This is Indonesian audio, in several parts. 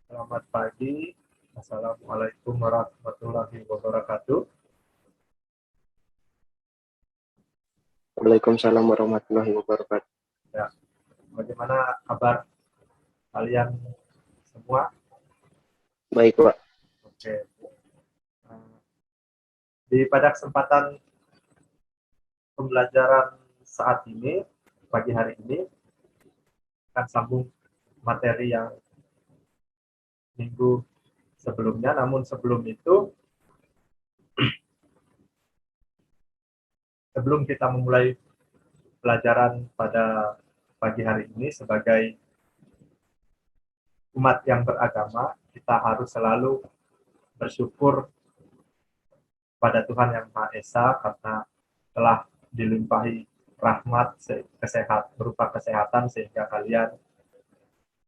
Selamat pagi. Assalamualaikum warahmatullahi wabarakatuh. Waalaikumsalam warahmatullahi wabarakatuh. Ya, bagaimana kabar kalian semua? Baik, Pak. Oke. Pada kesempatan pembelajaran saat ini, pagi hari ini, akan sambung materi yang minggu sebelumnya. Namun sebelum itu, sebelum kita memulai pelajaran pada pagi hari ini sebagai umat yang beragama, kita harus selalu bersyukur pada Tuhan Yang Maha Esa karena telah dilimpahi rahmat berupa kesehatan sehingga kalian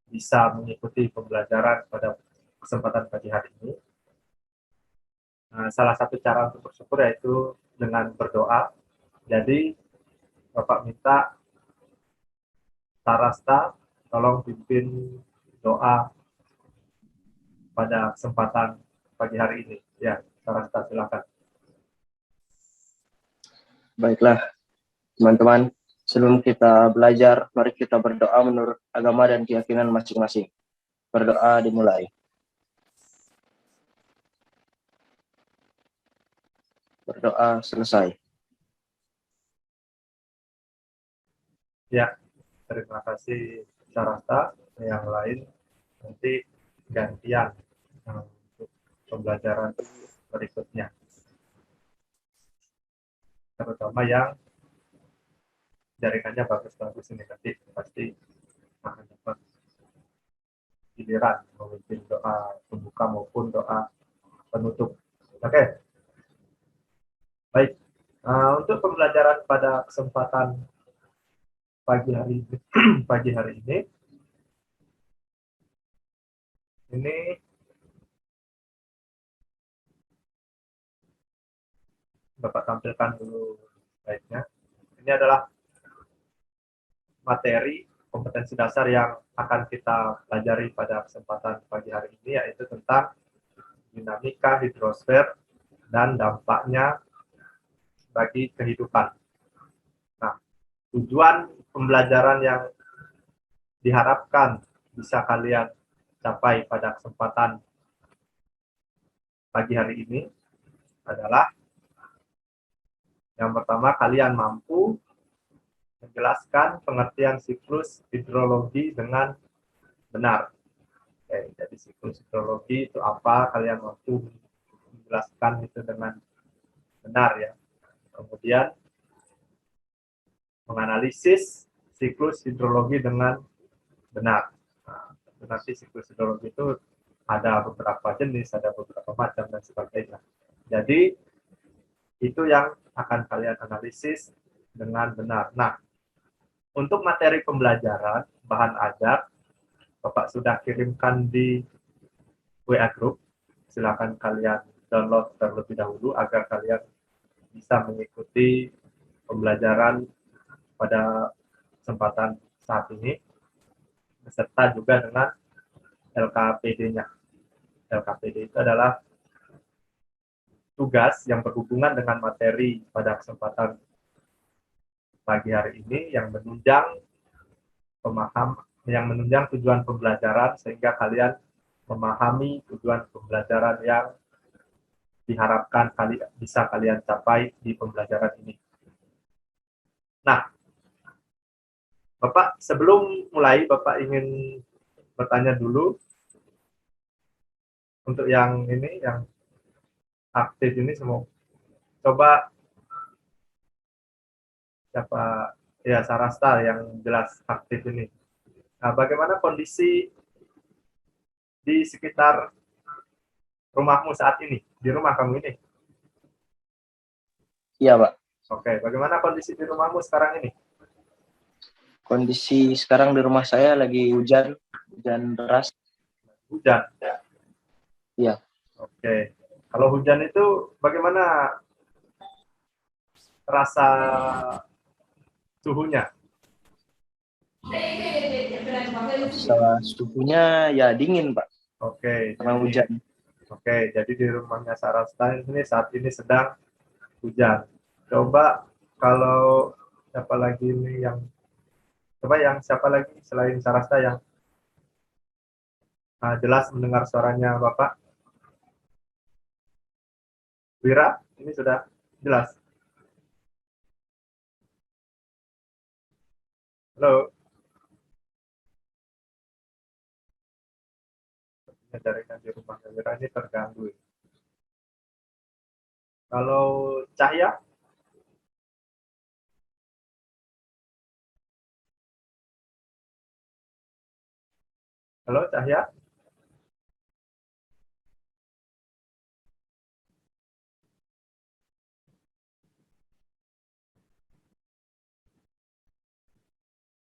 bisa mengikuti pembelajaran pada kesempatan pagi hari ini. Nah, salah satu cara untuk bersyukur yaitu dengan berdoa. Jadi Bapak minta Sarasta tolong pimpin doa pada kesempatan pagi hari ini. Ya, Sarasta silakan. Baiklah, teman-teman. Sebelum kita belajar, mari kita berdoa menurut agama dan keyakinan masing-masing. Berdoa dimulai. Berdoa selesai. Ya, terima kasih Sarasta. Yang lain nanti gantian untuk pembelajaran berikutnya. Terutama yang jaringannya bagus-bagus ini nanti pasti akan dapat giliran memimpin doa pembuka maupun doa penutup. Oke, baik. Untuk pembelajaran pada kesempatan pagi hari pagi hari ini Bapak tampilkan dulu baiknya. Ini adalah materi kompetensi dasar yang akan kita pelajari pada kesempatan pagi hari ini, yaitu tentang dinamika hidrosfer dan dampaknya bagi kehidupan. Nah, tujuan pembelajaran yang diharapkan bisa kalian capai pada kesempatan pagi hari ini adalah yang pertama, kalian mampu menjelaskan pengertian siklus hidrologi dengan benar. Oke, jadi siklus hidrologi itu apa? Kalian mampu menjelaskan itu dengan benar ya. Kemudian menganalisis siklus hidrologi dengan benar. Nah, nanti siklus hidrologi itu ada beberapa jenis, ada beberapa macam dan sebagainya. Jadi itu yang akan kalian analisis dengan benar. Nah, untuk materi pembelajaran bahan ajar Bapak sudah kirimkan di WA Group. Silakan kalian download terlebih dahulu agar kalian bisa mengikuti pembelajaran pada kesempatan saat ini beserta juga dengan LKPD-nya. LKPD itu adalah tugas yang berhubungan dengan materi pada kesempatan pagi hari ini yang menunjang tujuan pembelajaran sehingga kalian memahami tujuan pembelajaran yang diharapkan bisa kalian capai di pembelajaran ini. Nah, Bapak sebelum mulai Bapak ingin bertanya dulu untuk yang ini yang aktif ini semua. Coba siapa ya Sarasta yang jelas aktif ini. Nah, bagaimana kondisi di sekitar rumahmu saat ini? Di rumah kamu ini? Iya, Pak. Oke, bagaimana kondisi di rumahmu sekarang ini? Kondisi sekarang di rumah saya lagi hujan deras. Hujan. Iya. Oke. Kalau hujan itu bagaimana rasa suhunya? Suhunya ya dingin, Pak. Oke, karena jadi hujan. jadi di rumahnya Sarasta ini saat ini sedang hujan. Coba kalau siapa lagi ini yang siapa lagi selain Sarasta yang jelas mendengar suaranya Bapak? Wira, ini sudah jelas. Halo, jaringan di rumahnya Wira ini terganggu. Kalau Cahya, halo Cahya,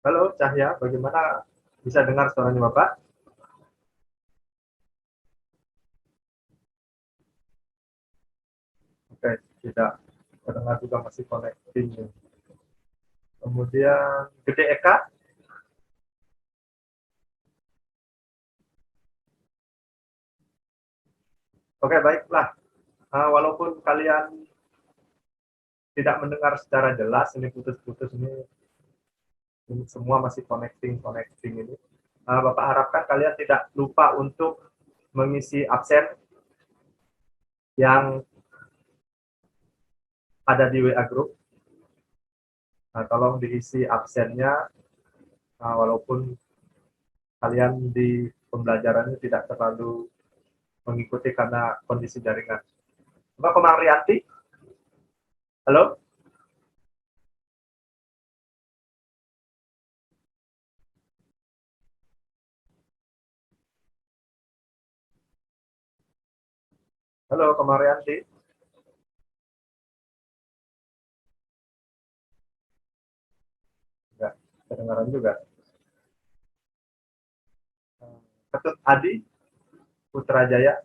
halo Cahya, bagaimana bisa dengar suaranya Bapak? Oke, tidak terdengar juga masih connecting. Kemudian Gede Eka, oke baiklah. Walaupun kalian tidak mendengar secara jelas, ini putus-putus ini semua masih connecting ini. Bapak harapkan kalian tidak lupa untuk mengisi absen yang ada di WA Group. Tolong diisi absennya, walaupun kalian di pembelajarannya tidak terlalu mengikuti karena kondisi jaringan. Mbak Komarianti, halo? Halo Komarianti, enggak kedengaran juga. Ketut Adi, Putrajaya,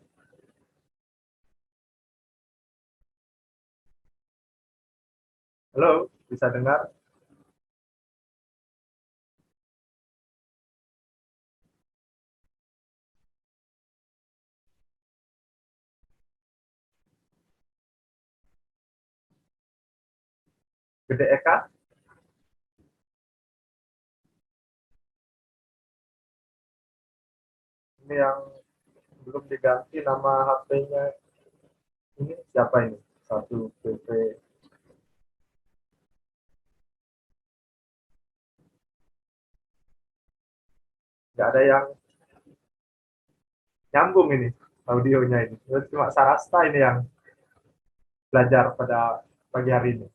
halo, bisa dengar? Gede Eka, ini yang belum diganti nama HP-nya, ini siapa ini? Satu PP, nggak ada yang nyambung ini audionya ini. Cuma Sarasta ini yang belajar pada pagi hari ini.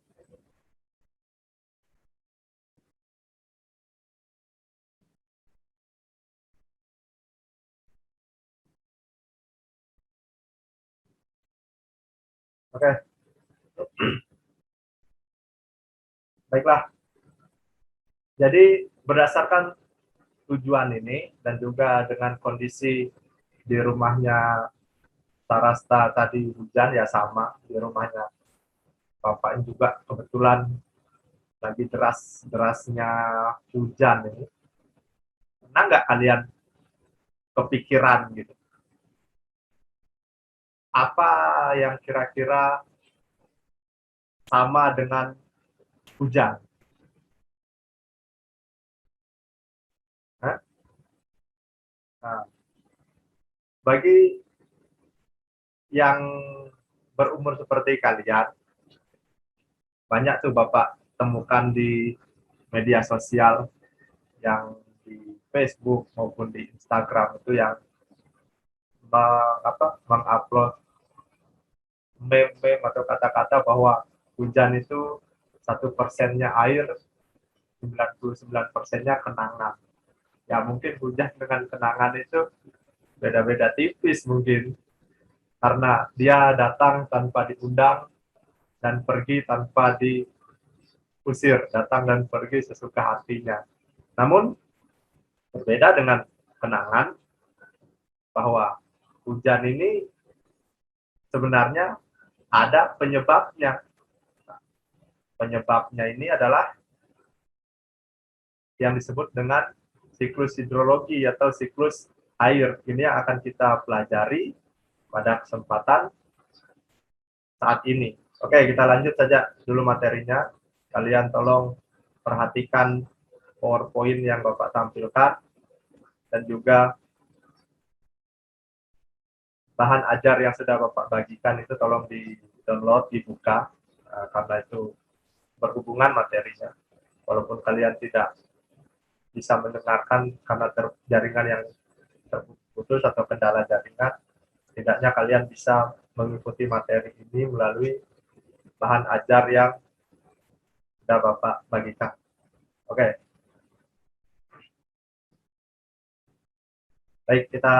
Oke, baiklah. Jadi berdasarkan tujuan ini dan juga dengan kondisi di rumahnya Sarasta tadi hujan ya sama di rumahnya Bapak juga kebetulan lagi deras-derasnya hujan ini. Pernah nggak kalian kepikiran gitu? Apa yang kira-kira sama dengan hujan? Hah? Nah, bagi yang berumur seperti kalian, banyak tuh Bapak temukan di media sosial yang di Facebook maupun di Instagram itu yang mengupload meme atau kata-kata bahwa hujan itu 1%-nya air, 99%-nya kenangan. Ya mungkin hujan dengan kenangan itu beda-beda tipis mungkin karena dia datang tanpa diundang dan pergi tanpa diusir, datang dan pergi sesuka hatinya. Namun berbeda dengan kenangan bahwa hujan ini sebenarnya ada penyebabnya. Penyebabnya ini adalah yang disebut dengan siklus hidrologi atau siklus air. Ini yang akan kita pelajari pada kesempatan saat ini. Oke, kita lanjut saja dulu materinya. Kalian tolong perhatikan PowerPoint yang Bapak tampilkan dan juga bahan ajar yang sudah Bapak bagikan itu tolong di-download, dibuka, karena itu berhubungan materinya. Walaupun kalian tidak bisa mendengarkan karena jaringan yang terputus atau kendala jaringan, setidaknya kalian bisa mengikuti materi ini melalui bahan ajar yang sudah Bapak bagikan. Oke. Baik, kita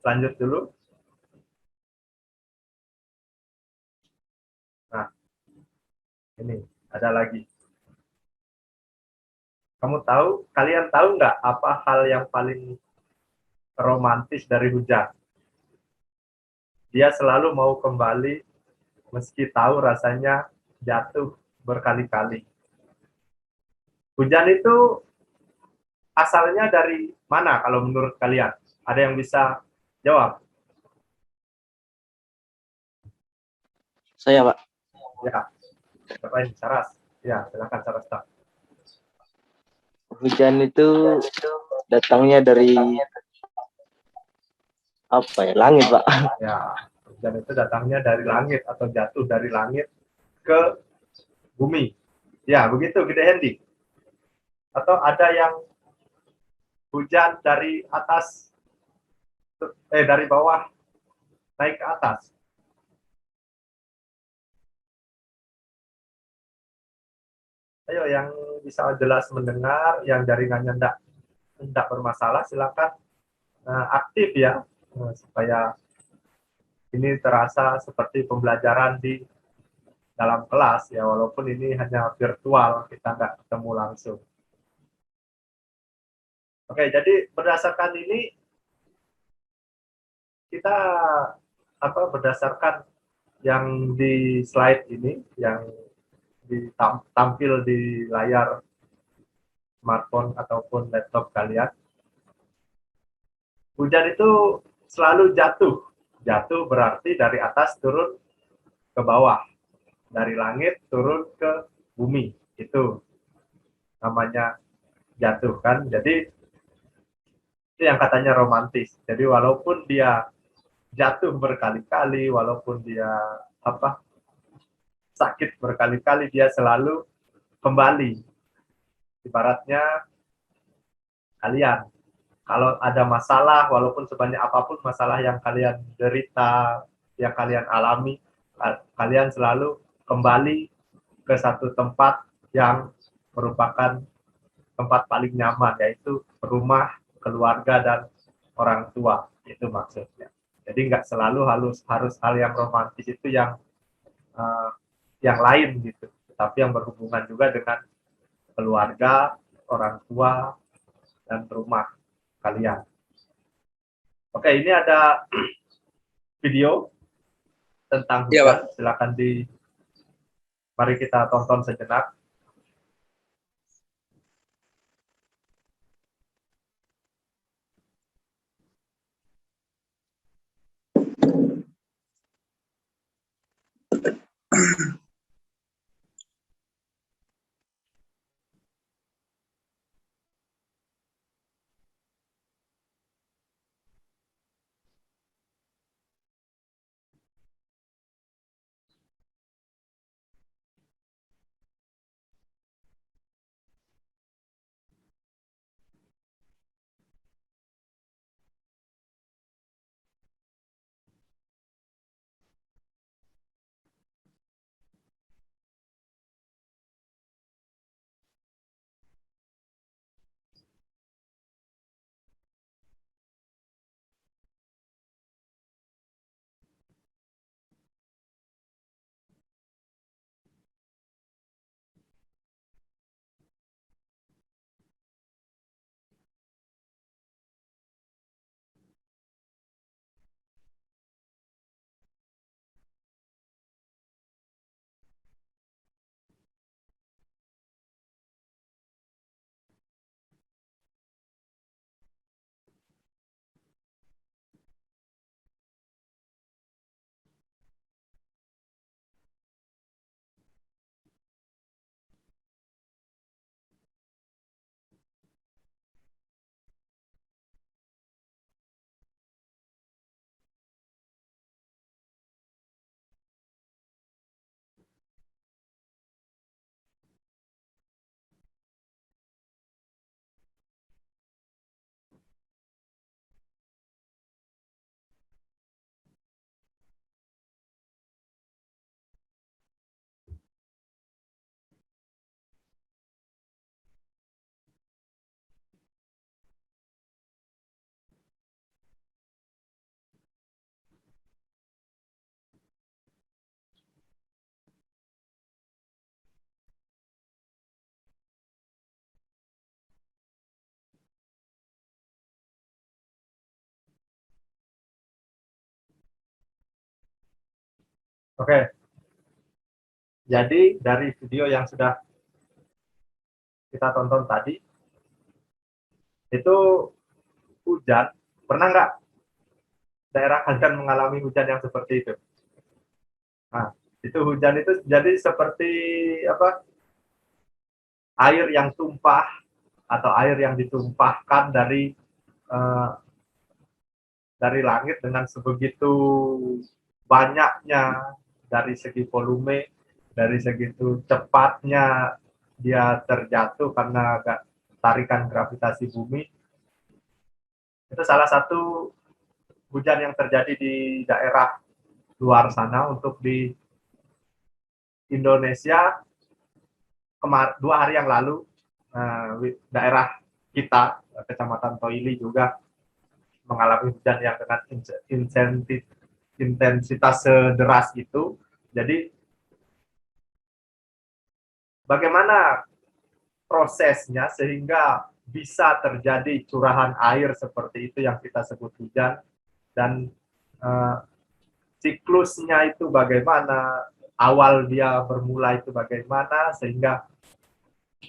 lanjut dulu. Nah, ini ada lagi. Kalian tahu nggak apa hal yang paling romantis dari hujan? Dia selalu mau kembali meski tahu rasanya jatuh berkali-kali. Hujan itu asalnya dari mana kalau menurut kalian? Ada yang bisa jawab? Saya, Pak. Ya, siapa ini? Saras. Ya, silakan Saras. Hujan itu datangnya dari apa ya? Langit, Pak. Ya, hujan itu datangnya dari langit atau jatuh dari langit ke bumi. Ya, begitu Gede Hendi. Atau ada yang hujan dari atas, dari bawah naik ke atas. Ayo yang bisa jelas mendengar, yang jaringannya tidak bermasalah, silakan aktif ya, supaya ini terasa seperti pembelajaran di dalam kelas ya, walaupun ini hanya virtual, kita nggak ketemu langsung. Oke, jadi berdasarkan ini kita berdasarkan yang di slide ini, yang ditampil di layar smartphone ataupun laptop kalian, hujan itu selalu jatuh. Jatuh berarti dari atas turun ke bawah, dari langit turun ke bumi. Itu namanya jatuh kan. Jadi itu yang katanya romantis. Jadi walaupun dia jatuh berkali-kali, walaupun dia sakit berkali-kali, dia selalu kembali. Ibaratnya kalian kalau ada masalah, walaupun sebanyak apapun masalah yang kalian derita, yang kalian alami, kalian selalu kembali ke satu tempat yang merupakan tempat paling nyaman, yaitu rumah, keluarga, dan orang tua. Itu maksudnya. Jadi nggak selalu harus hal yang romantis itu yang lain gitu, tapi yang berhubungan juga dengan keluarga, orang tua, dan rumah kalian. Oke, ini ada video tentang hujan. Ya, silakan mari kita tonton sejenak. Oke, jadi dari video yang sudah kita tonton tadi, itu hujan, pernah nggak daerah kalian mengalami hujan yang seperti itu? Nah, itu hujan itu jadi seperti apa? Air yang tumpah atau air yang ditumpahkan eh, dari langit dengan sebegitu banyaknya, dari segi volume, dari segitu cepatnya dia terjatuh karena tarikan gravitasi bumi. Itu salah satu hujan yang terjadi di daerah luar sana. Untuk di Indonesia, 2 hari yang lalu, daerah kita, Kecamatan Toili juga mengalami hujan yang dengan intensitas sederas itu. Jadi bagaimana prosesnya sehingga bisa terjadi curahan air seperti itu yang kita sebut hujan, dan eh, siklusnya itu bagaimana, awal dia bermula itu bagaimana, sehingga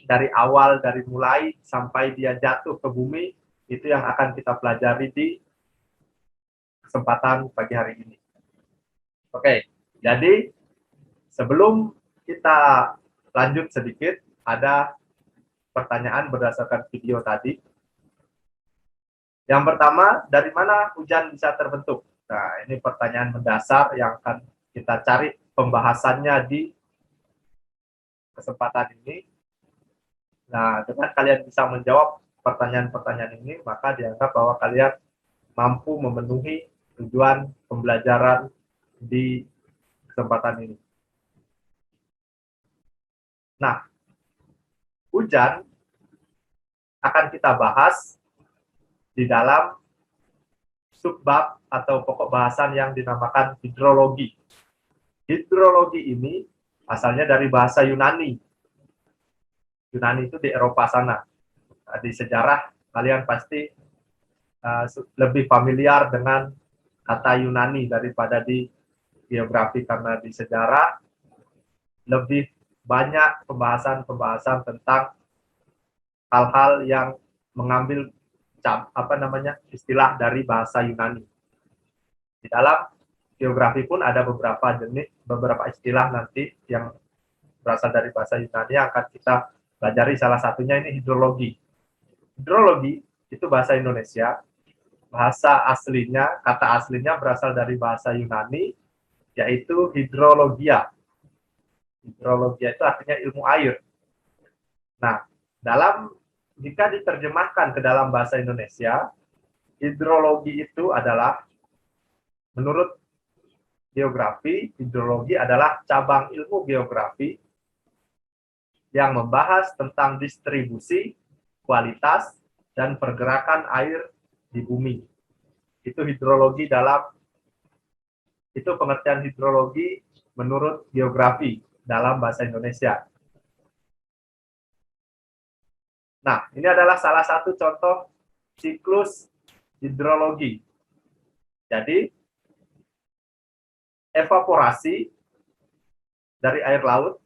dari awal, dari mulai sampai dia jatuh ke bumi, itu yang akan kita pelajari di kesempatan pagi hari ini. Oke, jadi sebelum kita lanjut sedikit, ada pertanyaan berdasarkan video tadi. Yang pertama, dari mana hujan bisa terbentuk? Nah, ini pertanyaan mendasar yang akan kita cari pembahasannya di kesempatan ini. Nah, dengan kalian bisa menjawab pertanyaan-pertanyaan ini, maka dianggap bahwa kalian mampu memenuhi tujuan pembelajaran di kesempatan ini. Nah, hujan akan kita bahas di dalam subbab atau pokok bahasan yang dinamakan hidrologi. Hidrologi ini asalnya dari bahasa Yunani. Yunani itu di Eropa sana. Nah, di sejarah kalian pasti lebih familiar dengan kata Yunani daripada di geografi, karena di sejarah lebih banyak pembahasan-pembahasan tentang hal-hal yang mengambil istilah dari bahasa Yunani. Di dalam geografi pun ada beberapa istilah nanti yang berasal dari bahasa Yunani yang akan kita pelajari. Salah satunya ini hidrologi. Hidrologi itu bahasa Indonesia, kata aslinya berasal dari bahasa Yunani, yaitu hidrologia. Hidrologia itu artinya ilmu air. Nah, jika diterjemahkan ke dalam bahasa Indonesia, hidrologi itu adalah, menurut geografi, hidrologi adalah cabang ilmu geografi yang membahas tentang distribusi, kualitas, dan pergerakan air di bumi. Itu pengertian hidrologi menurut geografi dalam bahasa Indonesia. Nah, ini adalah salah satu contoh siklus hidrologi. Jadi, evaporasi dari air laut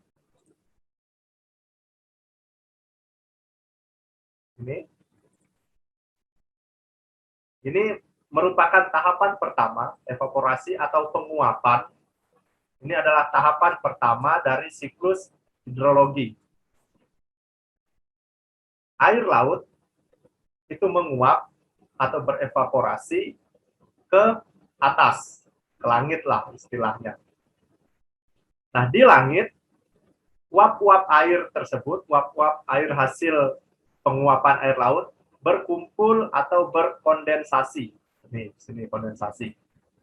ini merupakan tahapan pertama. Evaporasi atau penguapan ini adalah tahapan pertama dari siklus hidrologi. Air laut itu menguap atau berevaporasi ke atas, ke langit lah istilahnya. Nah, di langit, uap-uap air tersebut, uap-uap air hasil penguapan air laut, berkumpul atau berkondensasi. Sini kondensasi.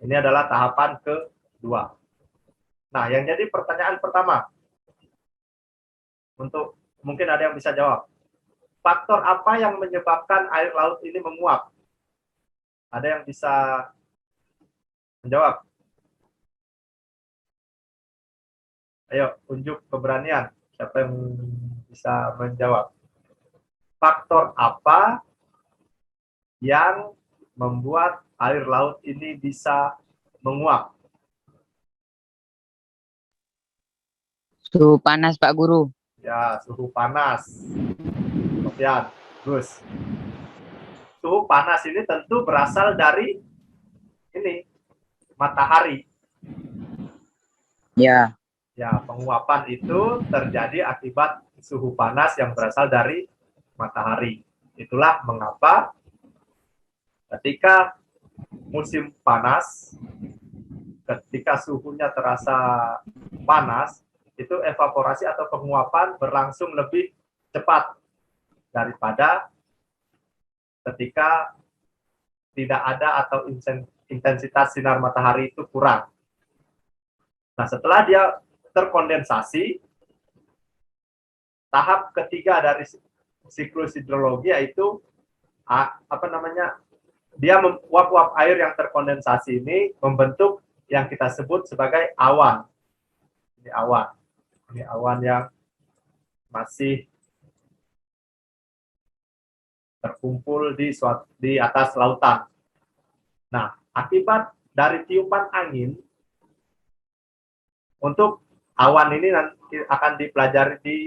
Ini adalah tahapan kedua. Nah, yang jadi pertanyaan pertama, untuk mungkin ada yang bisa jawab. Faktor apa yang menyebabkan air laut ini menguap? Ada yang bisa menjawab? Ayo, unjuk keberanian. Siapa yang bisa menjawab? Faktor apa yang membuat air laut ini bisa menguap? Suhu panas, Pak Guru. Ya, suhu panas. Kemudian, Gus. Suhu panas ini tentu berasal dari ini, matahari. Ya. Ya, penguapan itu terjadi akibat suhu panas yang berasal dari matahari. Itulah mengapa ketika musim panas, ketika suhunya terasa panas, itu evaporasi atau penguapan berlangsung lebih cepat daripada ketika tidak ada atau intensitas sinar matahari itu kurang. Nah, setelah dia terkondensasi, tahap ketiga dari siklus hidrologi yaitu dia uap-uap air yang terkondensasi ini membentuk yang kita sebut sebagai awan. Ini awan. Ini awan yang masih terkumpul di atas lautan. Nah, akibat dari tiupan angin, untuk awan ini nanti akan dipelajari di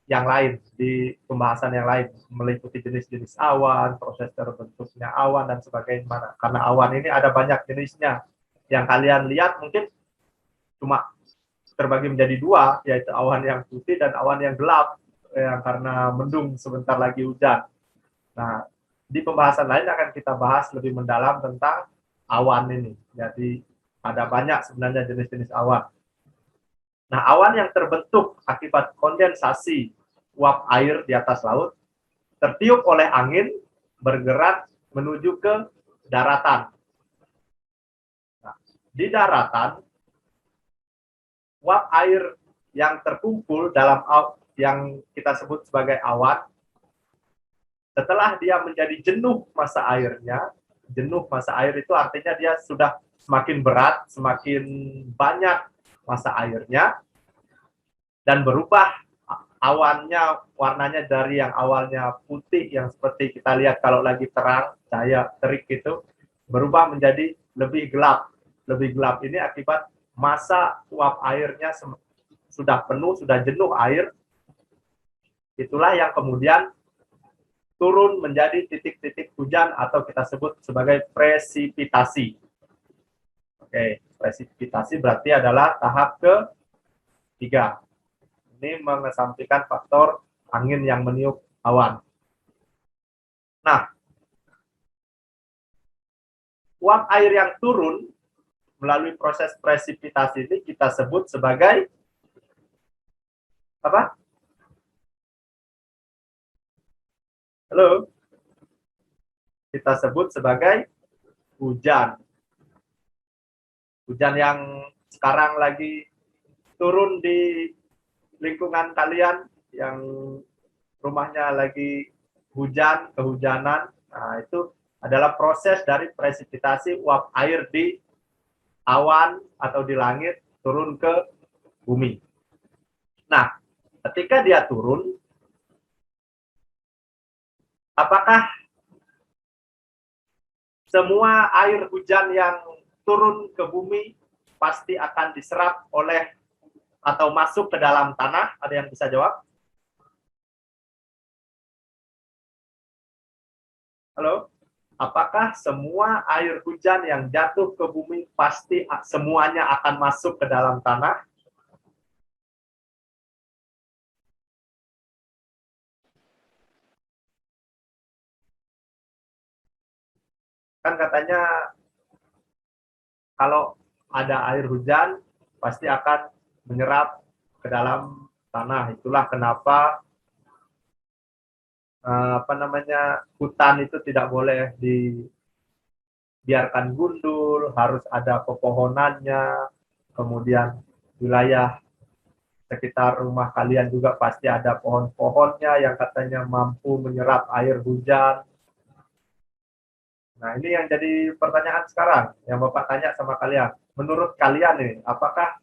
yang lain, di pembahasan yang lain, meliputi jenis-jenis awan, proses terbentuknya awan, dan sebagainya. Karena awan ini ada banyak jenisnya. Yang kalian lihat mungkin cuma terbagi menjadi dua, yaitu awan yang putih dan awan yang gelap, yang karena mendung sebentar lagi hujan. Nah, di pembahasan lain akan kita bahas lebih mendalam tentang awan ini. Jadi ada banyak sebenarnya jenis-jenis awan. Nah, awan yang terbentuk akibat kondensasi uap air di atas laut tertiup oleh angin bergerak menuju ke daratan. Nah, di daratan, uap air yang terkumpul dalam yang kita sebut sebagai awan, setelah dia menjadi jenuh massa airnya, jenuh massa air itu artinya dia sudah semakin berat, semakin banyak massa airnya, dan berubah awannya, warnanya dari yang awalnya putih, yang seperti kita lihat kalau lagi terang, cahaya terik itu, berubah menjadi lebih gelap. Lebih gelap ini akibat massa uap airnya sudah penuh, sudah jenuh air, itulah yang kemudian turun menjadi titik-titik hujan atau kita sebut sebagai presipitasi. Oke, presipitasi berarti adalah tahap ketiga. Ini mengesampingkan faktor angin yang meniup awan. Nah, uap air yang turun melalui proses presipitasi ini kita sebut sebagai apa? Halo? Kita sebut sebagai hujan. Hujan yang sekarang lagi turun di lingkungan kalian, yang rumahnya lagi hujan, kehujanan, nah itu adalah proses dari presipitasi uap air di awan atau di langit turun ke bumi. Nah, ketika dia turun, apakah semua air hujan yang turun ke bumi pasti akan diserap oleh atau masuk ke dalam tanah? Ada yang bisa jawab? Halo? Apakah semua air hujan yang jatuh ke bumi pasti semuanya akan masuk ke dalam tanah? Kan katanya kalau ada air hujan pasti akan menyerap ke dalam tanah. Itulah kenapa hutan itu tidak boleh dibiarkan gundul, harus ada pepohonannya. Kemudian wilayah sekitar rumah kalian juga pasti ada pohon-pohonnya yang katanya mampu menyerap air hujan. Nah, ini yang jadi pertanyaan sekarang, yang Bapak tanya sama kalian. Menurut kalian nih, apakah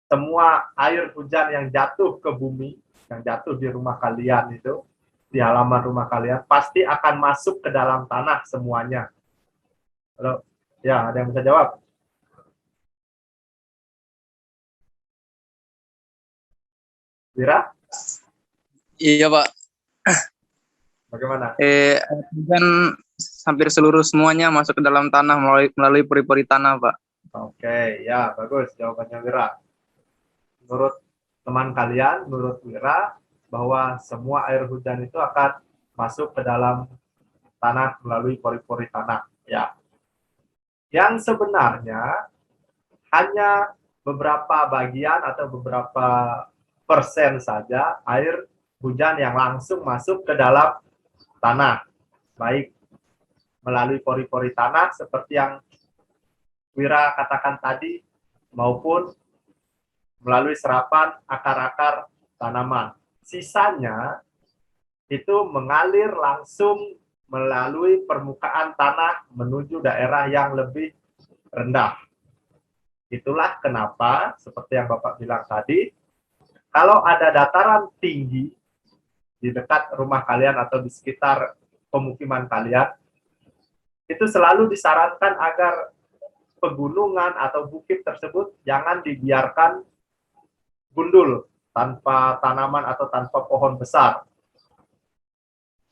semua air hujan yang jatuh ke bumi, yang jatuh di rumah kalian itu, di halaman rumah kalian, pasti akan masuk ke dalam tanah semuanya? Halo? Ya, ada yang bisa jawab? Wira, Iya Pak, bagaimana? kan hampir seluruh semuanya masuk ke dalam tanah melalui pori-pori tanah Pak. Oke, ya bagus jawabannya Wira. Menurut teman kalian, menurut Wira, bahwa semua air hujan itu akan masuk ke dalam tanah melalui pori-pori tanah. Ya, yang sebenarnya hanya beberapa bagian atau beberapa persen saja air hujan yang langsung masuk ke dalam tanah, baik melalui pori-pori tanah seperti yang Wira katakan tadi, maupun melalui serapan akar-akar tanaman. Sisanya itu mengalir langsung melalui permukaan tanah menuju daerah yang lebih rendah. Itulah kenapa, seperti yang Bapak bilang tadi, kalau ada dataran tinggi di dekat rumah kalian atau di sekitar pemukiman kalian, itu selalu disarankan agar pegunungan atau bukit tersebut jangan dibiarkan gundul tanpa tanaman atau tanpa pohon besar.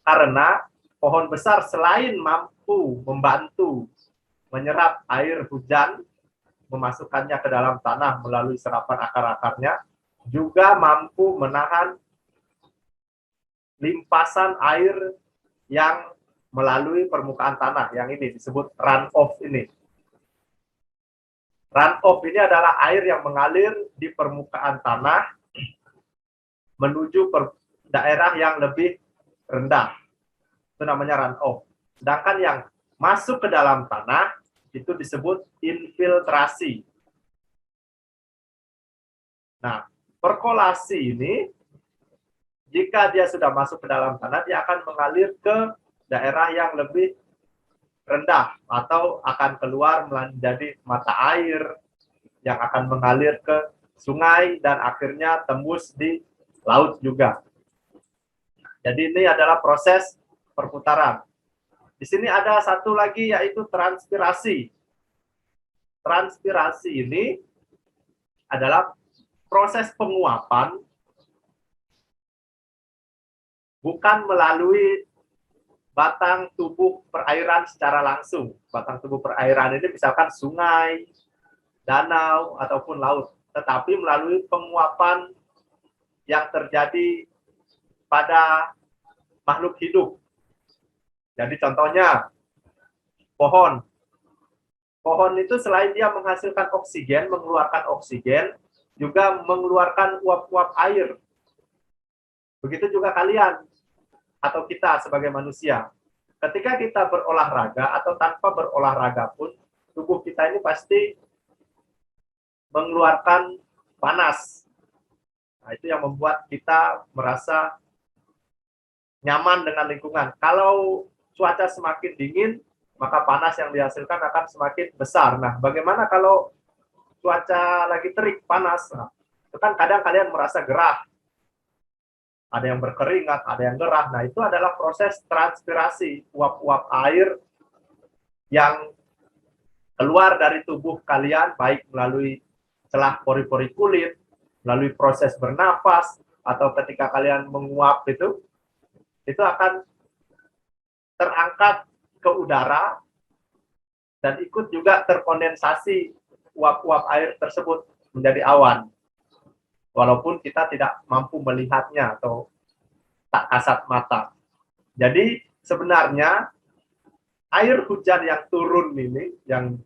Karena pohon besar selain mampu membantu menyerap air hujan, memasukkannya ke dalam tanah melalui serapan akar-akarnya, juga mampu menahan limpasan air yang melalui permukaan tanah, yang ini disebut runoff ini. Runoff ini adalah air yang mengalir di permukaan tanah menuju daerah yang lebih rendah. Itu namanya runoff. Sedangkan yang masuk ke dalam tanah itu disebut infiltrasi. Nah, perkolasi ini, jika dia sudah masuk ke dalam tanah, dia akan mengalir ke daerah yang lebih rendah atau akan keluar menjadi mata air yang akan mengalir ke sungai dan akhirnya tembus di laut juga. Jadi ini adalah proses perputaran. Di sini ada satu lagi yaitu transpirasi. Transpirasi ini adalah proses penguapan bukan melalui batang tubuh perairan secara langsung. Batang tubuh perairan ini misalkan sungai, danau, ataupun laut. Tetapi melalui penguapan yang terjadi pada makhluk hidup. Jadi contohnya, pohon. Pohon itu selain dia menghasilkan oksigen, mengeluarkan oksigen, juga mengeluarkan uap-uap air. Begitu juga kalian, atau kita sebagai manusia. Ketika kita berolahraga atau tanpa berolahraga pun, tubuh kita ini pasti mengeluarkan panas. Nah, itu yang membuat kita merasa nyaman dengan lingkungan. Kalau cuaca semakin dingin, maka panas yang dihasilkan akan semakin besar. Nah, bagaimana kalau cuaca lagi terik, panas? Nah, itu kan kadang kalian merasa gerah. Ada yang berkeringat, ada yang gerah. Nah, itu adalah proses transpirasi, uap-uap air yang keluar dari tubuh kalian, baik melalui celah pori-pori kulit, melalui proses bernapas, atau ketika kalian menguap itu akan terangkat ke udara dan ikut juga terkondensasi uap-uap air tersebut menjadi awan. Walaupun kita tidak mampu melihatnya atau tak kasat mata. Jadi sebenarnya air hujan yang turun ini, yang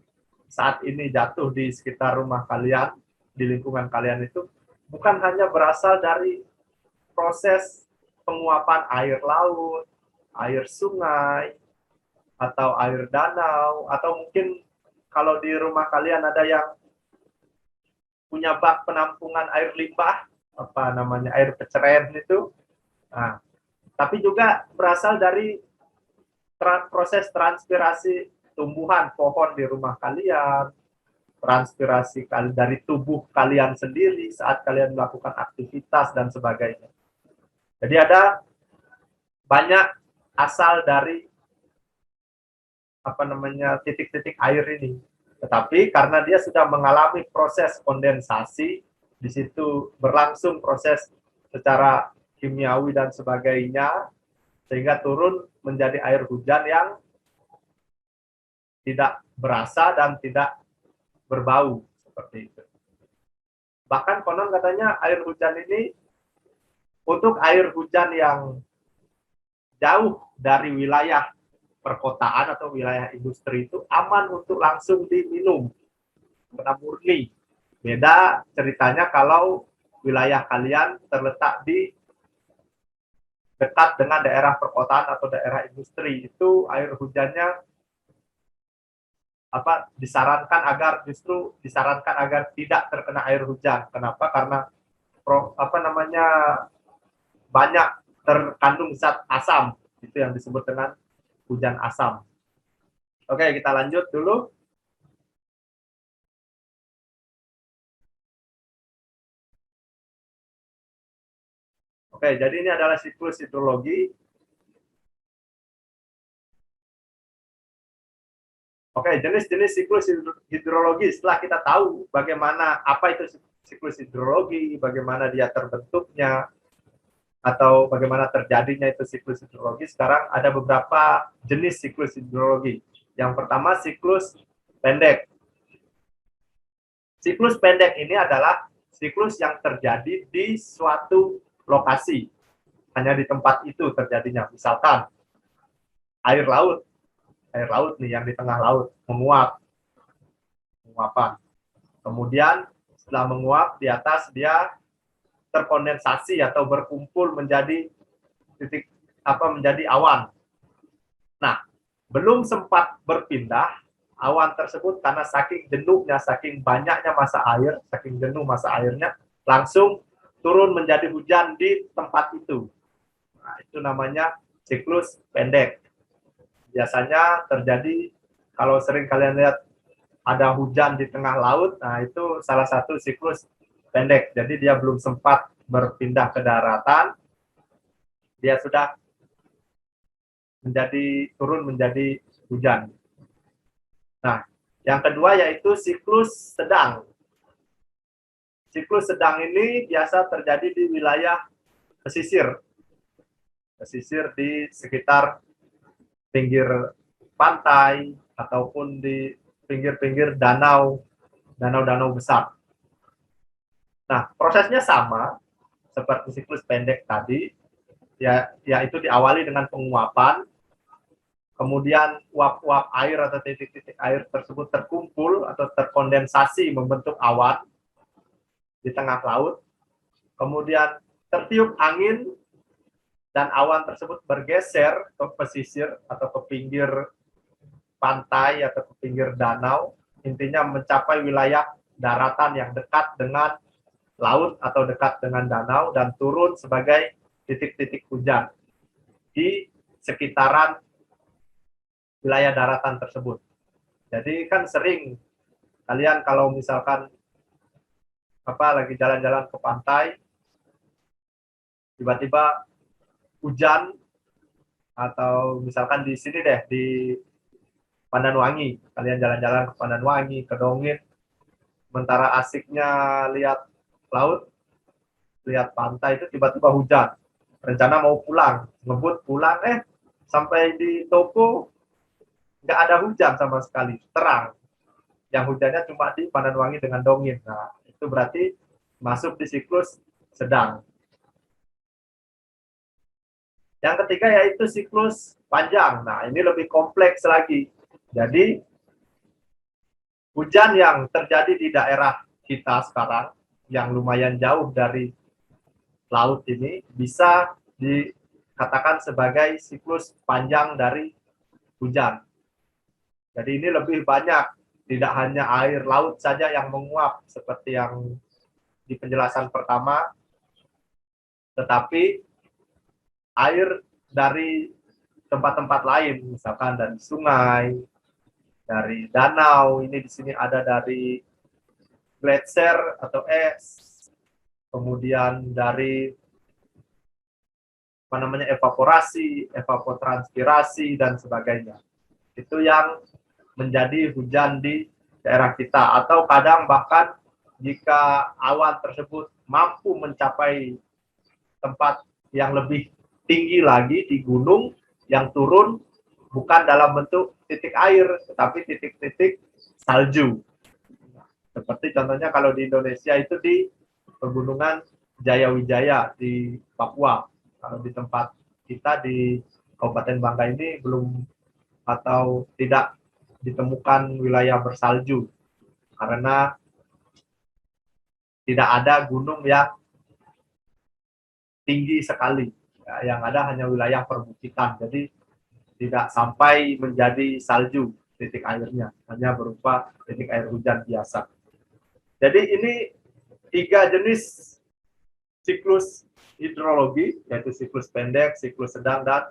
saat ini jatuh di sekitar rumah kalian, di lingkungan kalian itu, bukan hanya berasal dari proses penguapan air laut, air sungai, atau air danau, atau mungkin kalau di rumah kalian ada yang punya bak penampungan air limbah, apa namanya, air peceren itu. Nah, tapi juga berasal dari proses transpirasi tumbuhan pohon di rumah kalian, transpirasi dari tubuh kalian sendiri saat kalian melakukan aktivitas dan sebagainya. Jadi ada banyak asal dari titik-titik air ini. Tetapi karena dia sudah mengalami proses kondensasi, di situ berlangsung proses secara kimiawi dan sebagainya, sehingga turun menjadi air hujan yang tidak berasa dan tidak berbau seperti itu. Bahkan konon katanya air hujan ini, untuk air hujan yang jauh dari wilayah perkotaan atau wilayah industri itu aman untuk langsung diminum, karena murni. Beda ceritanya kalau wilayah kalian terletak di dekat dengan daerah perkotaan atau daerah industri, itu air hujannya disarankan agar tidak terkena air hujan. Kenapa? Karena banyak terkandung zat asam, itu yang disebut dengan hujan asam. Oke, kita lanjut dulu. Oke, jadi ini adalah siklus hidrologi. Oke, jenis-jenis siklus hidrologi. Setelah kita tahu apa itu siklus hidrologi, bagaimana dia terbentuknya, atau bagaimana terjadinya itu siklus hidrologi, sekarang ada beberapa jenis siklus hidrologi. Yang pertama, siklus pendek. Siklus pendek ini adalah siklus yang terjadi di suatu lokasi. Hanya di tempat itu terjadinya. Misalkan air laut nih yang di tengah laut menguapan. Kemudian setelah menguap, di atas dia terkondensasi atau berkumpul menjadi menjadi awan. Nah, belum sempat berpindah awan tersebut, karena saking jenuhnya, saking banyaknya massa air, saking jenuh massa airnya, langsung turun menjadi hujan di tempat itu. Nah, itu namanya siklus pendek. Biasanya terjadi kalau sering kalian lihat ada hujan di tengah laut, nah itu salah satu siklus pendek. Jadi dia belum sempat berpindah ke daratan, dia sudah turun menjadi hujan. Nah, yang kedua yaitu siklus sedang. Siklus sedang ini biasa terjadi di wilayah pesisir di sekitar pinggir pantai ataupun di pinggir-pinggir danau besar. Nah, prosesnya sama seperti siklus pendek tadi, yaitu diawali dengan penguapan, kemudian uap-uap air atau titik-titik air tersebut terkumpul atau terkondensasi membentuk awan di tengah laut, kemudian tertiup angin, dan awan tersebut bergeser ke pesisir atau ke pinggir pantai atau ke pinggir danau, intinya mencapai wilayah daratan yang dekat dengan laut atau dekat dengan danau, dan turun sebagai titik-titik hujan di sekitaran wilayah daratan tersebut. Jadi kan sering kalian kalau misalkan lagi jalan-jalan ke pantai, tiba-tiba hujan, atau misalkan di sini deh, di Pandanwangi, kalian jalan-jalan ke Pandanwangi, ke Dongin, sementara asiknya lihat laut, lihat pantai, itu tiba-tiba hujan. Rencana mau pulang, ngebut pulang, sampai di toko nggak ada hujan sama sekali, terang. Yang hujannya cuma di Pandanwangi dengan Dongin. Nah, itu berarti masuk di siklus sedang. Yang ketiga yaitu siklus panjang. Nah, ini lebih kompleks lagi. Jadi, hujan yang terjadi di daerah kita sekarang, yang lumayan jauh dari laut ini, bisa dikatakan sebagai siklus panjang dari hujan. Jadi ini lebih banyak, tidak hanya air laut saja yang menguap, seperti yang di penjelasan pertama, tetapi air dari tempat-tempat lain, misalkan dari sungai, dari danau, ini di sini ada dari gletser atau es, kemudian dari evaporasi, evapotranspirasi, dan sebagainya. Itu yang menjadi hujan di daerah kita, atau kadang bahkan jika awan tersebut mampu mencapai tempat yang lebih tinggi lagi di gunung yang turun bukan dalam bentuk titik air, tetapi titik-titik salju. Seperti contohnya kalau di Indonesia itu di pegunungan Jayawijaya di Papua. Kalau di tempat kita di Kabupaten Bangka ini belum atau tidak ditemukan wilayah bersalju karena tidak ada gunung yang tinggi sekali. Ya, yang ada hanya wilayah perbukitan. Jadi tidak sampai menjadi salju titik airnya, hanya berupa titik air hujan biasa. Jadi ini 3 jenis siklus hidrologi, yaitu siklus pendek, siklus sedang, dan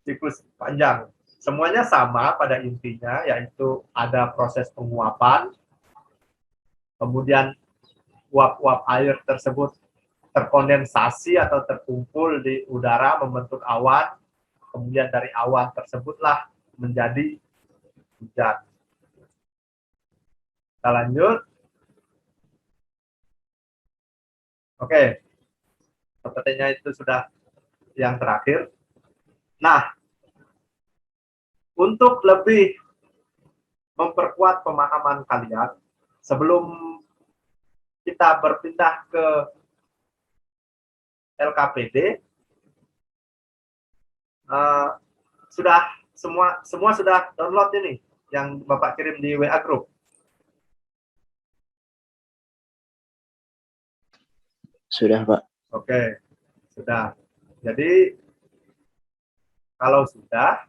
siklus panjang. Semuanya sama pada intinya, yaitu ada proses penguapan, kemudian uap-uap air tersebut terkondensasi atau terkumpul di udara membentuk awan, kemudian dari awan tersebutlah menjadi hujan. Kita lanjut. Oke, sepertinya itu sudah yang terakhir. Nah, untuk lebih memperkuat pemahaman kalian, sebelum kita berpindah ke LKPD, sudah semua sudah download ini yang Bapak kirim di WA Group. Sudah, Pak. Oke, sudah. Jadi kalau sudah,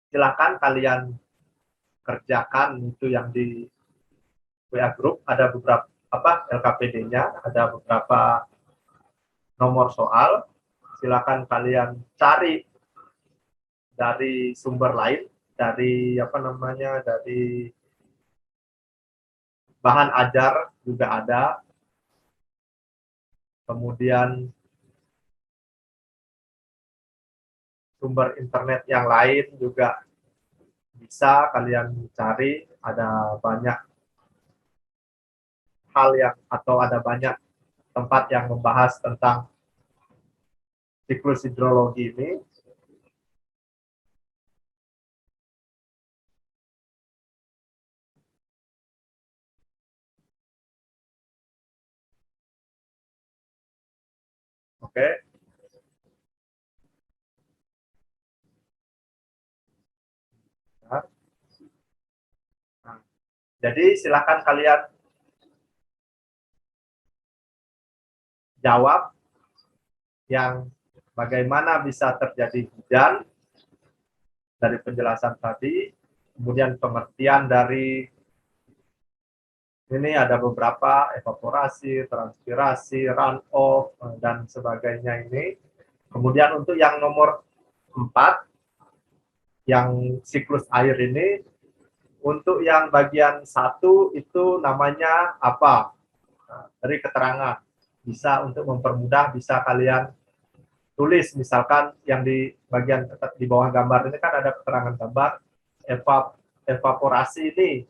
silakan kalian kerjakan itu yang di WA Group. Ada beberapa LKPD-nya, ada beberapa nomor soal. Silakan kalian cari dari sumber lain, dari dari bahan ajar juga ada. Kemudian sumber internet yang lain juga bisa kalian cari. Ada banyak hal yang atau ada banyak tempat yang membahas tentang siklus hidrologi ini. Oke. Nah, jadi silakan kalian jawab yang bagaimana bisa terjadi hujan dari penjelasan tadi, kemudian pengertian dari ini ada beberapa evaporasi, transpirasi, runoff, dan sebagainya ini. Kemudian untuk yang nomor 4, yang siklus air ini, untuk yang bagian 1 itu namanya apa? Nah, dari keterangan. Bisa untuk mempermudah, bisa kalian tulis, misalkan yang di bagian di bawah gambar ini kan ada keterangan gambar, evaporasi ini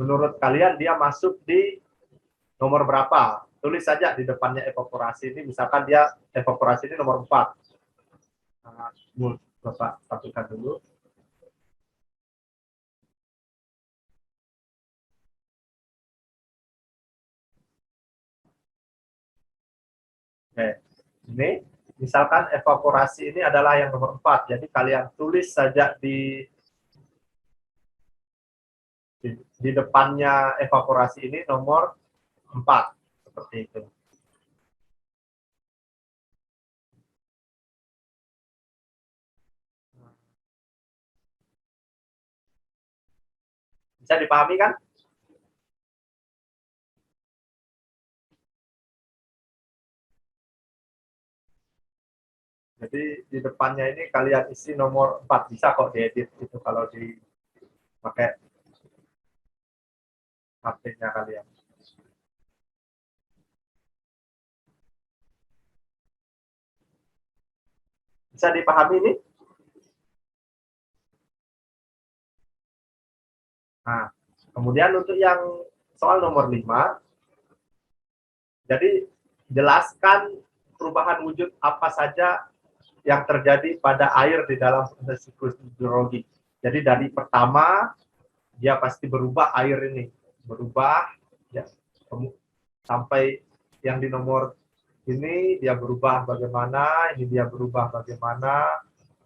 menurut kalian dia masuk di nomor berapa? Tulis saja di depannya evaporasi ini, misalkan dia evaporasi ini nomor 4. Nah, Bapak satukan dulu. Oke, ini misalkan evaporasi ini adalah yang nomor 4. Jadi kalian tulis saja di depannya evaporasi ini nomor 4. Seperti itu. Bisa dipahami kan? Jadi di depannya ini kalian isi nomor 4. Bisa kok diedit itu kalau dipakai HP-nya kalian. Bisa dipahami ini? Nah, kemudian untuk yang soal nomor 5, jadi jelaskan perubahan wujud apa saja yang terjadi pada air di dalam proses siklus hidrologi. Jadi dari pertama dia pasti berubah, air ini berubah ya, sampai yang di nomor ini dia berubah bagaimana, ini dia berubah bagaimana,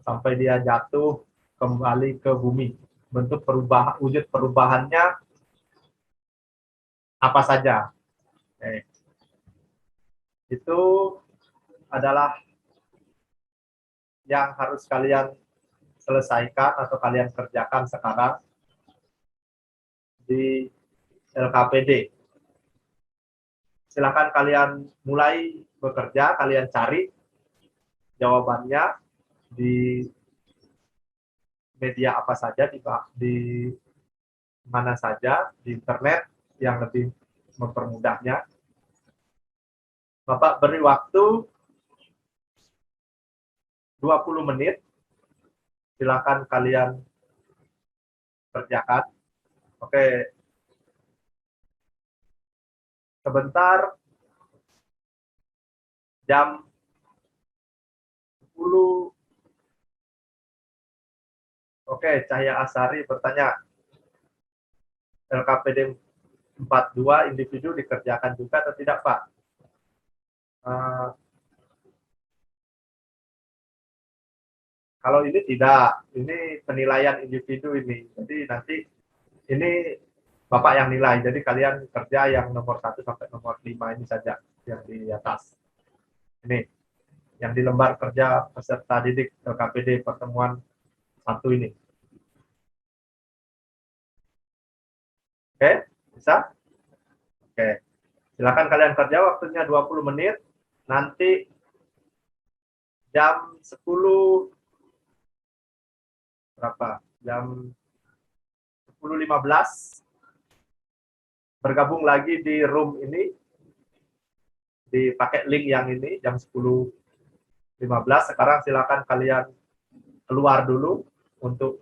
sampai dia jatuh kembali ke bumi. Bentuk perubahan, wujud perubahannya apa saja. Itu adalah yang harus kalian selesaikan atau kalian kerjakan sekarang di LKPD. Silakan kalian mulai bekerja, kalian cari jawabannya di media apa saja, di mana saja, di internet yang lebih mempermudahnya. Bapak beri waktu 20 menit, silakan kalian kerjakan. Oke, sebentar, jam 10. Oke, Cahya Asari bertanya, LKPD 42 individu dikerjakan juga atau tidak, Pak? Kalau ini tidak, ini penilaian individu ini. Jadi nanti ini Bapak yang nilai, jadi kalian kerja yang nomor 1 sampai nomor 5 ini saja yang di atas. Ini, yang di lembar kerja peserta didik LKPD pertemuan 1 ini. Oke, bisa? Oke, silakan kalian kerja, waktunya 20 menit. Nanti jam 10 berapa? Jam 10.15 bergabung lagi di room ini, dipakai link yang ini jam 10.15. Sekarang silakan kalian keluar dulu untuk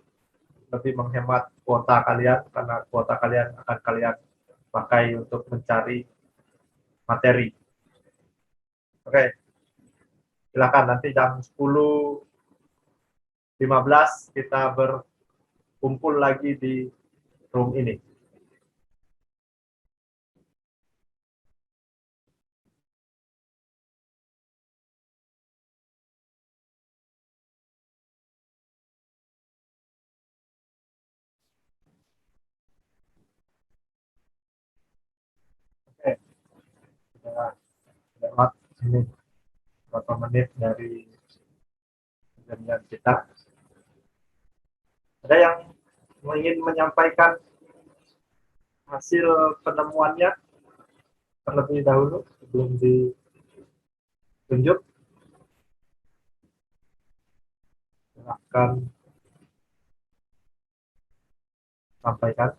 lebih menghemat kuota kalian, karena kuota kalian akan kalian pakai untuk mencari materi. Oke, silakan nanti jam 10.15 kita berkumpul lagi di room ini. Oke, sudah lewat ini beberapa menit dari kejadian kita. Ada yang ingin menyampaikan hasil penemuannya terlebih dahulu sebelum ditunjuk? Silahkan sampaikan.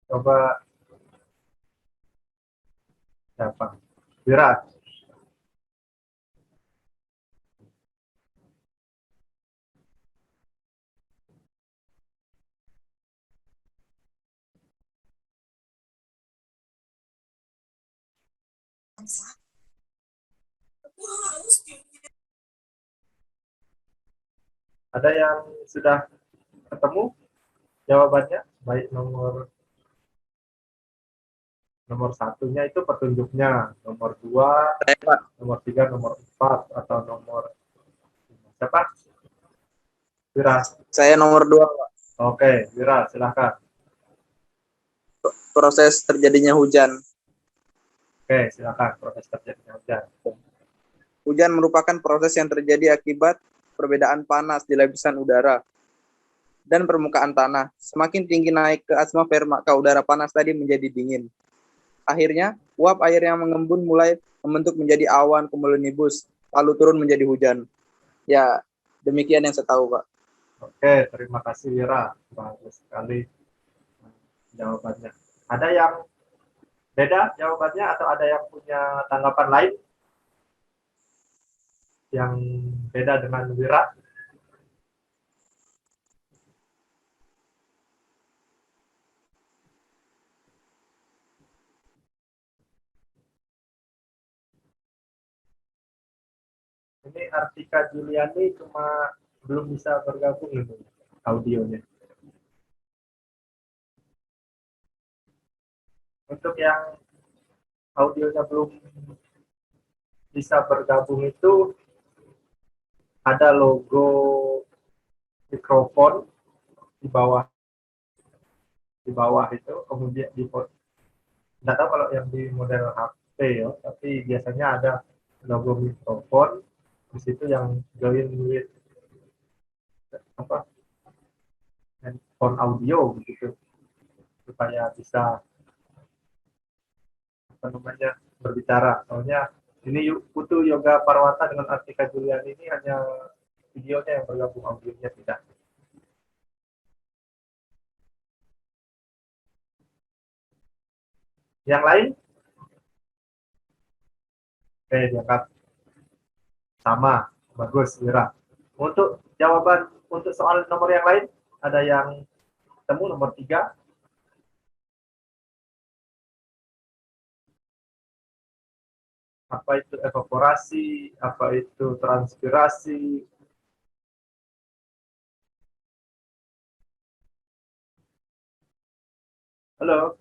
Coba siapa? Wira. Ada yang sudah ketemu jawabannya? Baik nomor satunya itu petunjuknya, nomor 2, nomor 3, nomor 4, atau nomor siapa? Wira. Saya nomor 2, Pak. Oke, Wira, silakan. Proses terjadinya hujan. Oke, silakan proses terjadinya hujan. Hujan merupakan proses yang terjadi akibat perbedaan panas di lapisan udara dan permukaan tanah. Semakin tinggi naik ke atmosfer, maka udara panas tadi menjadi dingin. Akhirnya, uap air yang mengembun mulai membentuk menjadi awan cumulonimbus, lalu turun menjadi hujan. Ya, demikian yang saya tahu, Pak. Oke, terima kasih Wira. Bagus sekali jawabannya. Ada yang beda jawabannya atau ada yang punya tanggapan lain yang beda dengan Wira? Ini Artika Juliani cuma belum bisa bergabung ini audionya. Untuk yang audionya belum bisa bergabung itu ada logo mikrofon di bawah itu, kemudian nggak tahu kalau yang di model HP ya, tapi biasanya ada logo mikrofon di situ yang join with apa handphone audio begitu, supaya bisa apa namanya berbicara. Soalnya ini Putu Yoga Parwata dengan Artika Juliani ini hanya videonya yang bergabung, audionya tidak. Yang lain? Oke, diangkat. Sama, bagus, Wira. Untuk jawaban untuk soal nomor yang lain, ada yang temu nomor 3. Apa itu evaporasi, apa itu transpirasi. Halo.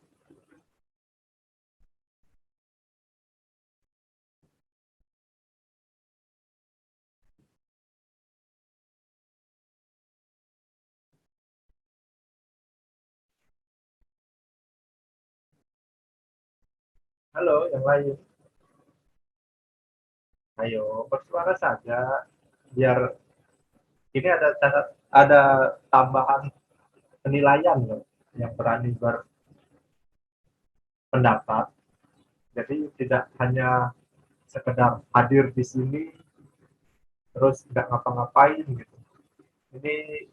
Halo, yang lain. Ayo, bersuara saja biar ini ada tambahan penilaian loh, yang berani berpendapat. Jadi tidak hanya sekedar hadir di sini terus nggak ngapa-ngapain gitu. Ini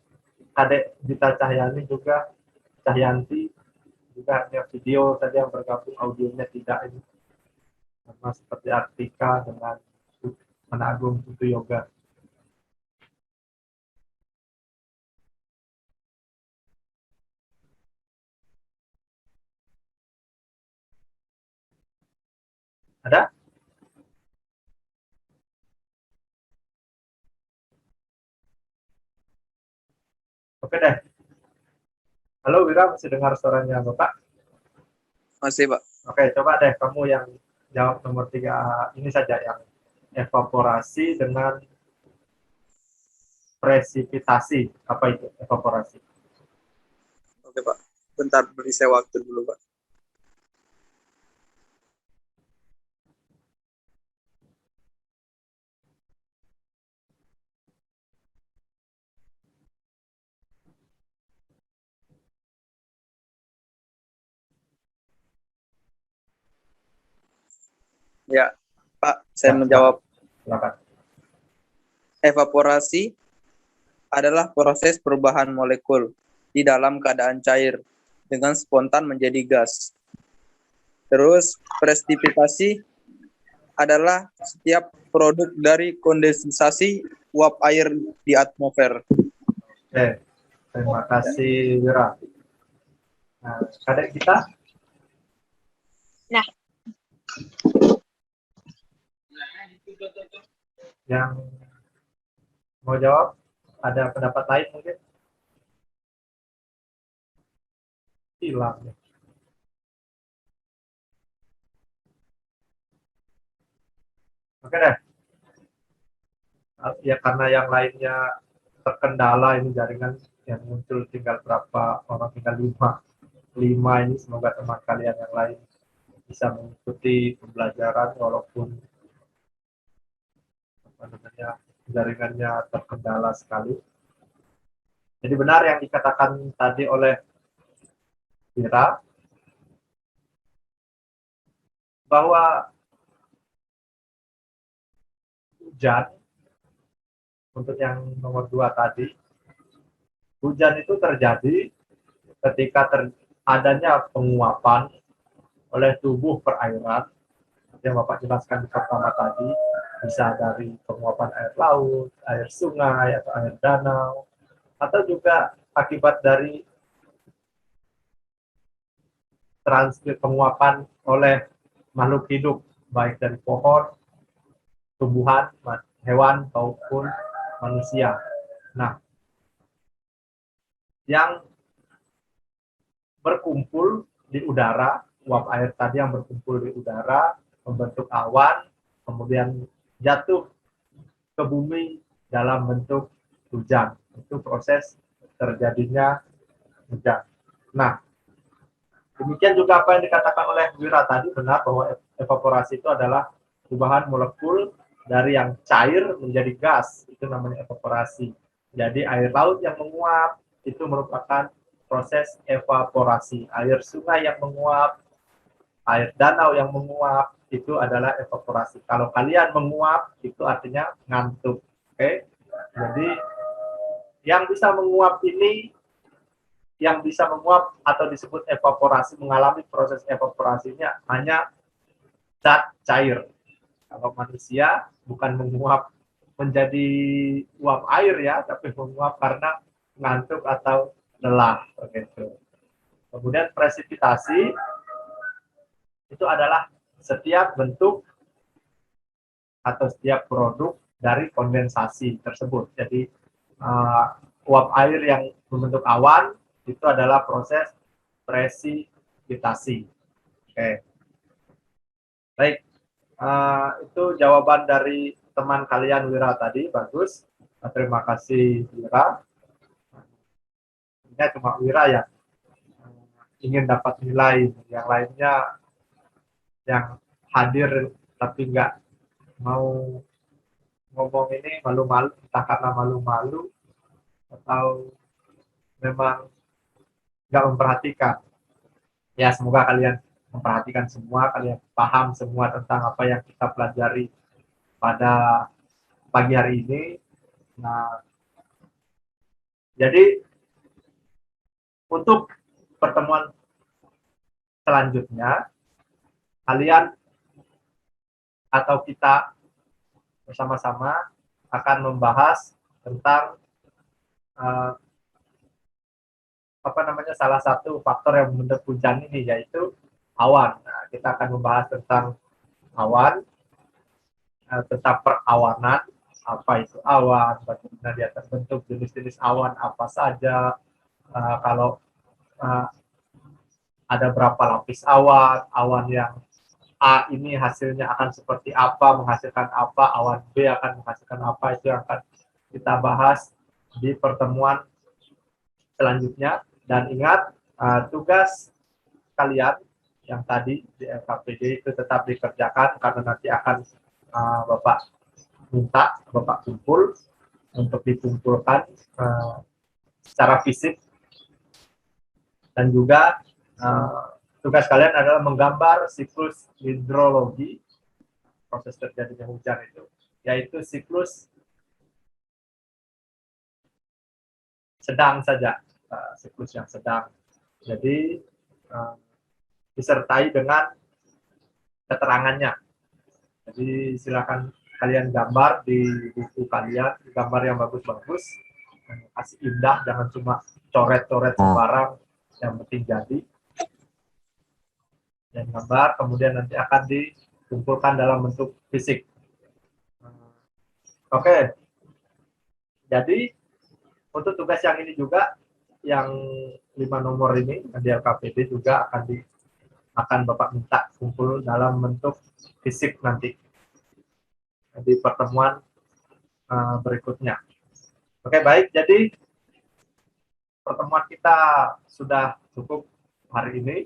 Kadek Gita Cahyanti juga hanya video tadi yang bergabung, audionya tidak ini. Sama seperti Artika dengan Agung Putu Yoga. Ada? Oke deh. Halo Wira, masih dengar suaranya Bapak? Masih, Pak. Oke, coba deh kamu yang jawab nomor 3 ini saja, yang evaporasi dengan presipitasi. Apa itu evaporasi? Oke, Pak. Bentar, beri saya waktu dulu, Pak. Ya, Pak, saya menjawab. Silakan. Evaporasi adalah proses perubahan molekul di dalam keadaan cair dengan spontan menjadi gas. Terus, presipitasi adalah setiap produk dari kondensasi uap air di atmosfer. Oke, terima kasih Wira. Nah, Kadek kita? Nah. Yang mau jawab, ada pendapat lain mungkin? Hilang ya. Oke deh. Ya karena yang lainnya terkendala ini jaringan yang muncul tinggal berapa orang, tinggal 5 ini, semoga teman kalian yang lain bisa mengikuti pembelajaran walaupun apa namanya jaringannya terkendala sekali. Jadi benar yang dikatakan tadi oleh Vira bahwa hujan, untuk yang nomor 2 tadi, hujan itu terjadi ketika adanya penguapan oleh tubuh perairan yang Bapak jelaskan di pertama tadi, bisa dari penguapan air laut, air sungai, atau air danau, atau juga akibat dari penguapan oleh makhluk hidup, baik dari pohon, tumbuhan, hewan maupun manusia. Nah, yang berkumpul di udara, uap air tadi yang berkumpul di udara, membentuk awan, kemudian jatuh ke bumi dalam bentuk hujan. Itu proses terjadinya hujan. Nah, demikian juga apa yang dikatakan oleh Wira tadi, benar bahwa evaporasi itu adalah perubahan molekul dari yang cair menjadi gas. Itu namanya evaporasi. Jadi air laut yang menguap itu merupakan proses evaporasi. Air sungai yang menguap, air danau yang menguap, itu adalah evaporasi. Kalau kalian menguap, itu artinya ngantuk. Oke? Jadi yang bisa menguap ini, yang bisa menguap atau disebut evaporasi, mengalami proses evaporasinya hanya zat cair. Kalau manusia bukan menguap menjadi uap air ya, tapi menguap karena ngantuk atau lelah. Begitu. Kemudian presipitasi itu adalah setiap bentuk atau setiap produk dari kondensasi tersebut. Jadi uap air yang membentuk awan itu adalah proses presipitasi. Oke. Baik, itu jawaban dari teman kalian Wira tadi, bagus. Terima kasih Wira. Ini cuma Wira yang ingin dapat nilai, yang lainnya yang hadir tapi nggak mau ngomong ini malu-malu, entah karena malu-malu atau memang nggak memperhatikan. Ya, semoga kalian memperhatikan semua, kalian paham semua tentang apa yang kita pelajari pada pagi hari ini. Nah, jadi untuk pertemuan selanjutnya, kalian atau kita bersama-sama akan membahas tentang salah satu faktor yang membentuk hujan ini, yaitu awan. Nah, kita akan membahas tentang awan, tentang perawanan, apa itu awan, bagaimana dia terbentuk, jenis-jenis awan apa saja, kalau ada berapa lapis awan, awan yang A ini hasilnya akan seperti apa, menghasilkan apa, awan B akan menghasilkan apa, itu yang akan kita bahas di pertemuan selanjutnya. Dan ingat, tugas kalian yang tadi di LKPD itu tetap dikerjakan, karena nanti akan Bapak minta, Bapak kumpul untuk dikumpulkan secara fisik. Dan juga tugas kalian adalah menggambar siklus hidrologi, proses terjadinya hujan itu, yaitu siklus sedang saja, siklus yang sedang. Jadi disertai dengan keterangannya. Jadi silakan kalian gambar di buku kalian, gambar yang bagus-bagus, kasih indah, jangan cuma coret-coret sembarang, yang penting jadi. Dan gambar kemudian nanti akan dikumpulkan dalam bentuk fisik. Oke. Jadi untuk tugas yang ini juga, yang 5 nomor ini di LKPD juga akan Bapak minta kumpul dalam bentuk fisik nanti di pertemuan berikutnya. Oke, baik. Jadi pertemuan kita sudah cukup hari ini.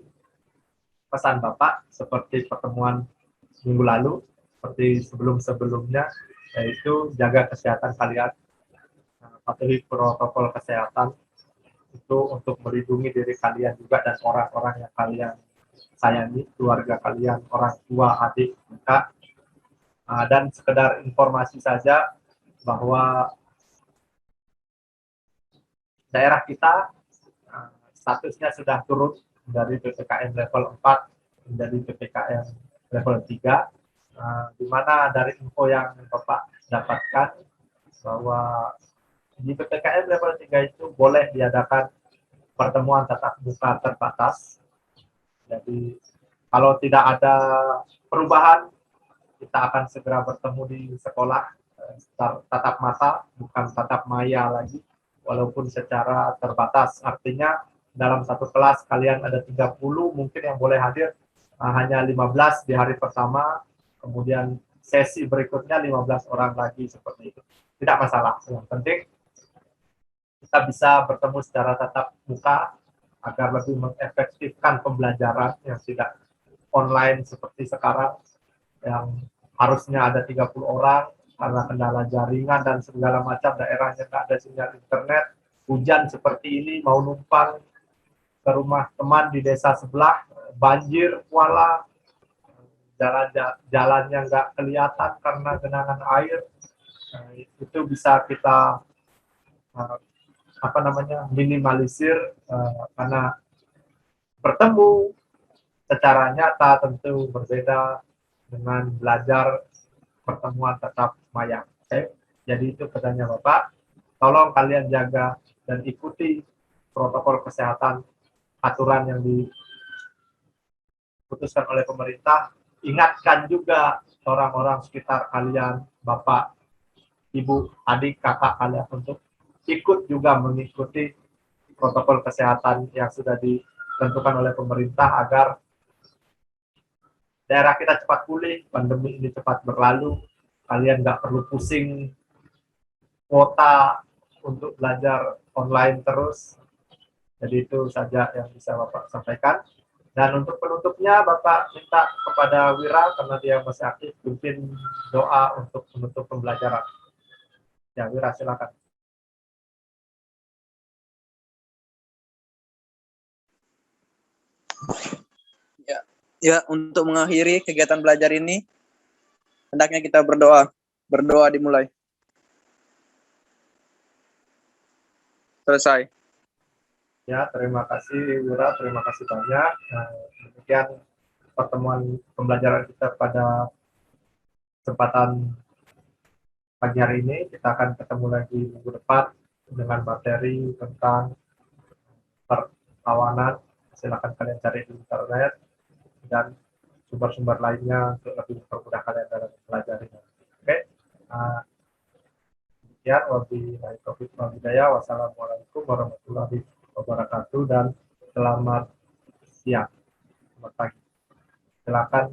Pesan Bapak seperti pertemuan minggu lalu, seperti sebelum-sebelumnya, yaitu jaga kesehatan kalian, patuhi protokol kesehatan itu untuk melindungi diri kalian juga dan orang-orang yang kalian sayangi, keluarga kalian, orang tua, adik, kakak. Dan sekedar informasi saja bahwa daerah kita statusnya sudah turun dari PPKM level 4 menjadi PPKM level 3, di mana dari info yang Bapak dapatkan bahwa di PPKM level 3 itu boleh diadakan pertemuan tatap muka terbatas. Jadi kalau tidak ada perubahan, kita akan segera bertemu di sekolah tatap mata, bukan tatap maya lagi, walaupun secara terbatas. Artinya dalam satu kelas kalian ada 30, mungkin yang boleh hadir hanya 15 di hari pertama, kemudian sesi berikutnya 15 orang lagi, seperti itu. Tidak masalah, yang penting kita bisa bertemu secara tatap muka agar lebih mengefektifkan pembelajaran yang tidak online seperti sekarang, yang harusnya ada 30 orang karena kendala jaringan dan segala macam, daerahnya nggak ada sinyal internet, hujan seperti ini, mau numpang ke rumah teman di desa sebelah, banjir, kuala, jalannya nggak kelihatan karena genangan air. Itu bisa kita minimalisir karena bertemu secara nyata tentu berbeda dengan belajar pertemuan tatap maya. Jadi itu pesannya Bapak, tolong kalian jaga dan ikuti protokol kesehatan, aturan yang diputuskan oleh pemerintah. Ingatkan juga orang-orang sekitar kalian, Bapak, Ibu, adik, kakak kalian untuk ikut juga mengikuti protokol kesehatan yang sudah ditentukan oleh pemerintah agar daerah kita cepat pulih, pandemi ini cepat berlalu, kalian nggak perlu pusing kuota untuk belajar online terus. Jadi itu saja yang bisa Bapak sampaikan. Dan untuk penutupnya Bapak minta kepada Wira, karena dia masih aktif, pimpin doa untuk menutup pembelajaran. Ya, Wira silakan. Ya, untuk mengakhiri kegiatan belajar ini, hendaknya kita berdoa. Berdoa dimulai. Selesai. Ya, terima kasih Wira, terima kasih banyak. Nah, demikian pertemuan pembelajaran kita pada kesempatan pagi hari ini. Kita akan ketemu lagi minggu depan dengan materi tentang perkawanan. Silakan kalian cari di internet dan sumber-sumber lainnya untuk lebih mempermudah kalian dalam mempelajarinya. Oke. Demikian, wabillahi taufiq wal hidayah. Wassalamualaikum warahmatullahi wabarakatuh dan selamat siang, selamat pagi. Silakan